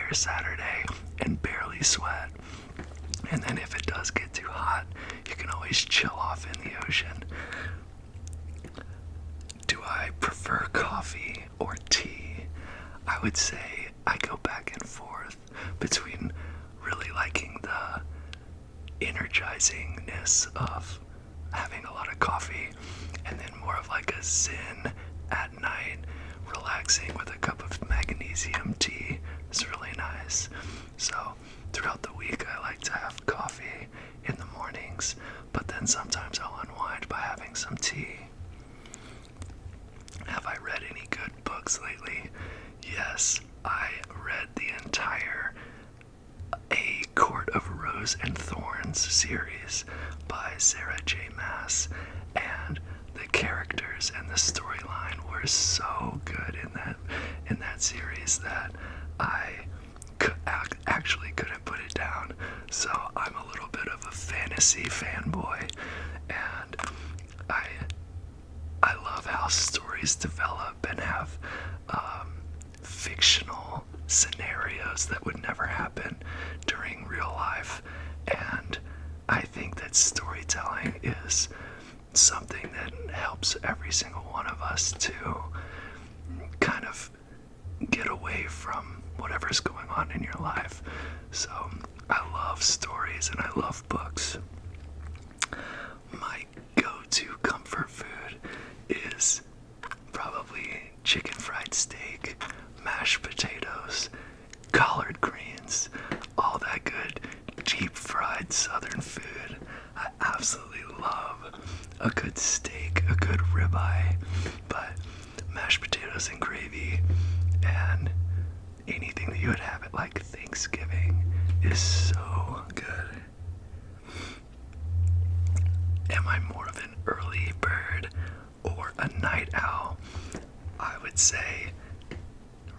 entire Saturday and barely sweat. And then if it does get too hot, you can always chill off in the ocean. Do I prefer coffee or tea? I would say I go back and forth between really liking the energizingness of having a lot of coffee and then more of like a zen at night, relaxing with a cup of magnesium tea is really nice. So throughout the week I like to have coffee in the mornings, but then sometimes I'll unwind by having some tea. Have I read any good books lately? Yes, I read the entire A Court of Rose and Thorns series by Sarah J. Maas, and the characters and the storyline were so good in that series that I actually couldn't put it down. So I'm a little bit of a fantasy fanboy, and I love how stories develop and have fictional scenarios that would never happen during real life. And I think that storytelling is something that helps every single one of us to kind of get away from whatever's going on in your life. So I love stories and I love books. My go-to comfort food is probably chicken fried steak, mashed potatoes, collard greens, all that good deep fried southern food. I absolutely love a good steak, a good ribeye, but mashed potatoes and gravy and anything that you would have at like Thanksgiving is so good. Am I more of an early bird or a night owl? I would say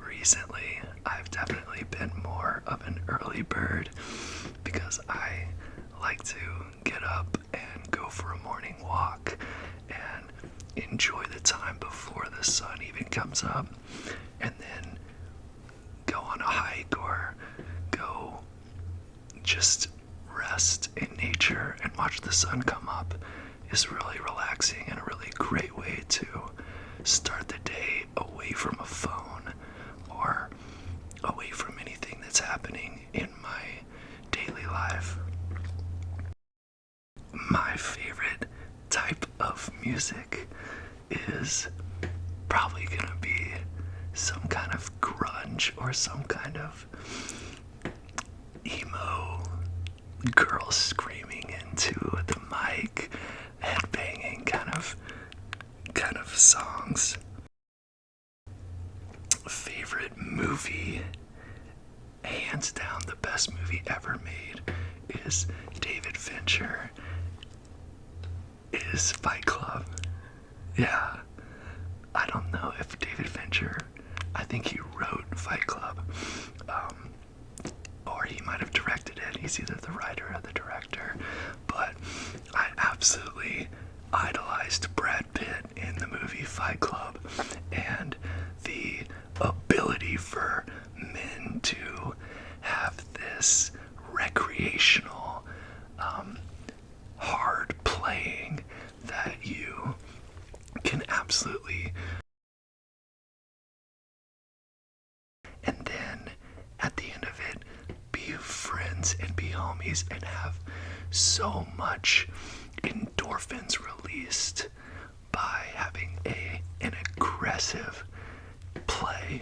recently I've definitely been more of an early bird because I like to get up and go for a morning walk and enjoy the time before the sun even comes up, and then go on a hike or go just rest in nature and watch the sun come up is really relaxing and a really great way to start the day away from a phone or away from anything that's happening in my daily life. My favorite type of music is probably gonna be some kind of grunge or some kind of emo girl screaming into the mic, headbanging kind of songs. Favorite movie, hands down the best movie ever made is David Fincher, is Fight Club. Yeah, I don't know if David Fincher, I think he wrote Fight Club, or he might have directed it. He's either the writer or the director, but I absolutely idolized Brad Pitt in the movie Fight Club, and the ability for men to have this recreational, hard playing that you can absolutely, and then at the end of it be friends and be homies and have so much endorphins released by having an aggressive play.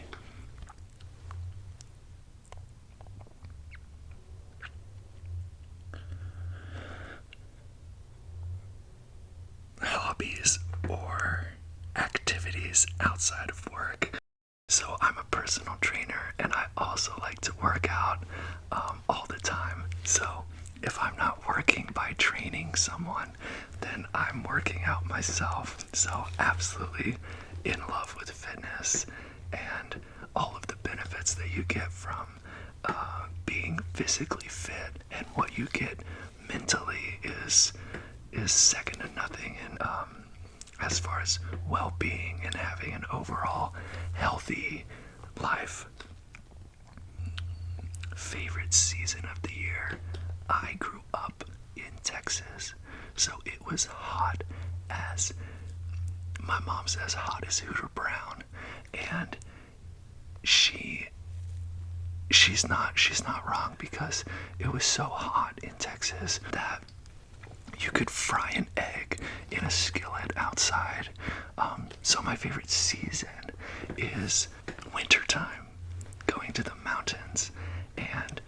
Hobbies or activities outside of work. So I'm a personal trainer and I also like to work out all the time. So if I'm not working by training someone, then I'm working out myself. So absolutely in love with fitness and all of the benefits that you get from being physically fit, and what you get mentally is second to nothing. And as far as well-being and having an overall healthy life. favorite season of the year. I grew up in Texas, so it was hot as, my mom says, hot as Hooter Brown, and she's not wrong, because it was so hot in Texas that you could fry an egg in a skillet outside. So my favorite season is wintertime, going to the mountains and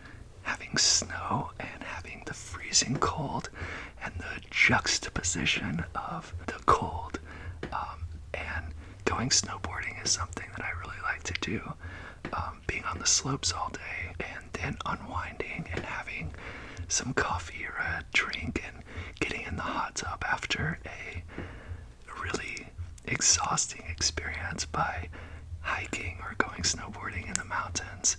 having snow and having the freezing cold and the juxtaposition of the cold. And going snowboarding is something that I really like to do. Being on the slopes all day and then unwinding and having some coffee or a drink and getting in the hot tub after a really exhausting experience by hiking or going snowboarding in the mountains.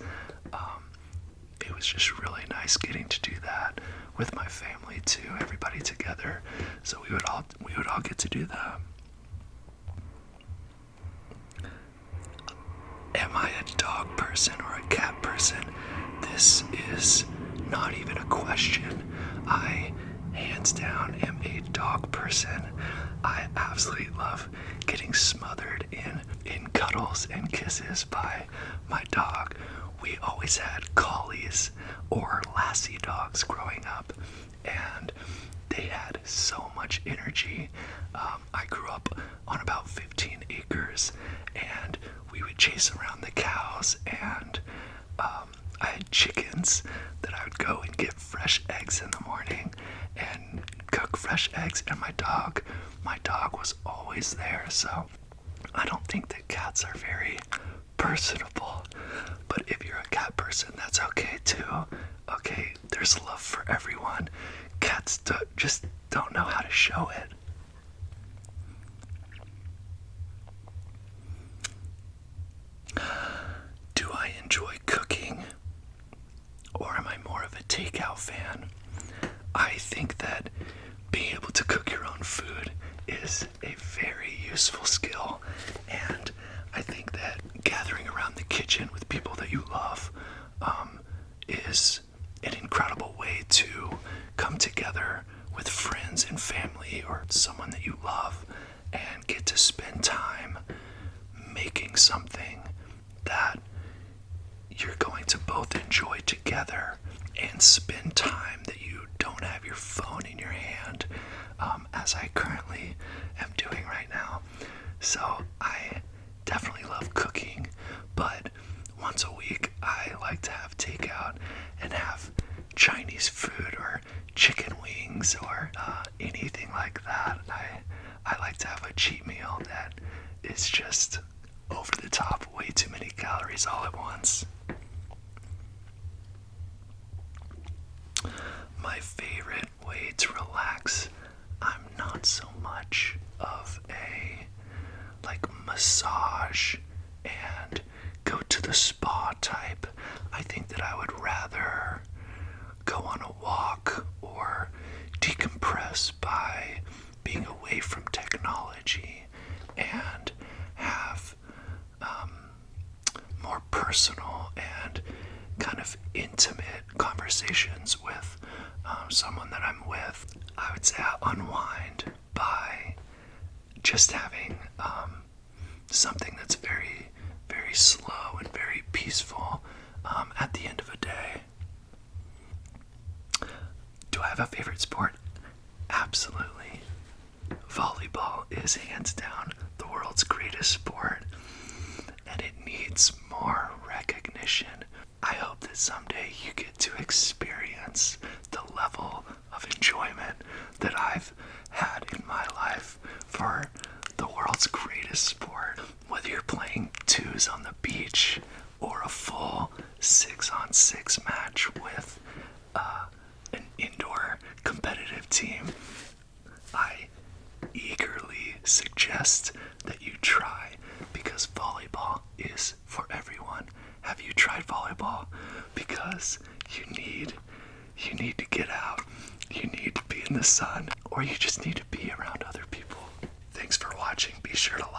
It was just really nice getting to do that with my family too, everybody together. So we would all get to do that. Am I a dog person or a cat person? This is not even a question. I, hands down, am a dog person. I absolutely love getting smothered in cuddles and kisses by my dog. We always had collies or lassie dogs growing up, and they had so much energy. I grew up on about 15 acres, and we would chase around the cows, and I had chickens that I would go and get fresh eggs in the morning and cook fresh eggs, and my dog was always there. So I don't think that cats are very personable, but if you're a cat person, that's okay too. Okay, there's love for everyone. Cats just don't know how to show it. Do I enjoy cooking, or am I more of a takeout fan? I think that being able to cook your own food is a very useful skill, and I think that gathering around the kitchen with people that you love is an incredible way to come together with friends and family or someone that you love and get to spend time making something that you're going to both enjoy together and spend time that you don't have your phone in your hand, as I currently am doing right now. So I definitely love cooking, but once a week I like to have takeout and have Chinese food or chicken wings or anything like that. I like to have a cheat meal that is just over the top, way too many calories all at once. My favorite way to relax, I'm not so much of a massage and go to the spa type. I think that I would rather go on a walk or decompress by being away from technology and have more personal and kind of intimate conversations with someone that I'm with. I would say I unwind by just having something that's very, very slow and very peaceful at the end of a day. Do I have a favorite sport? Absolutely. Volleyball is hands down the world's greatest sport, and it needs more recognition. I hope that someday you get to experience the level of enjoyment that I've had in my life for the world's greatest sport. Whether you're playing twos on the beach or a full 6-on-6 match with an indoor competitive team, I eagerly suggest that you try, because volleyball is for everyone. Have you tried volleyball? Because you need to get out, you need to be in the sun, or you just need to be around other people. Thanks for watching. Be sure to like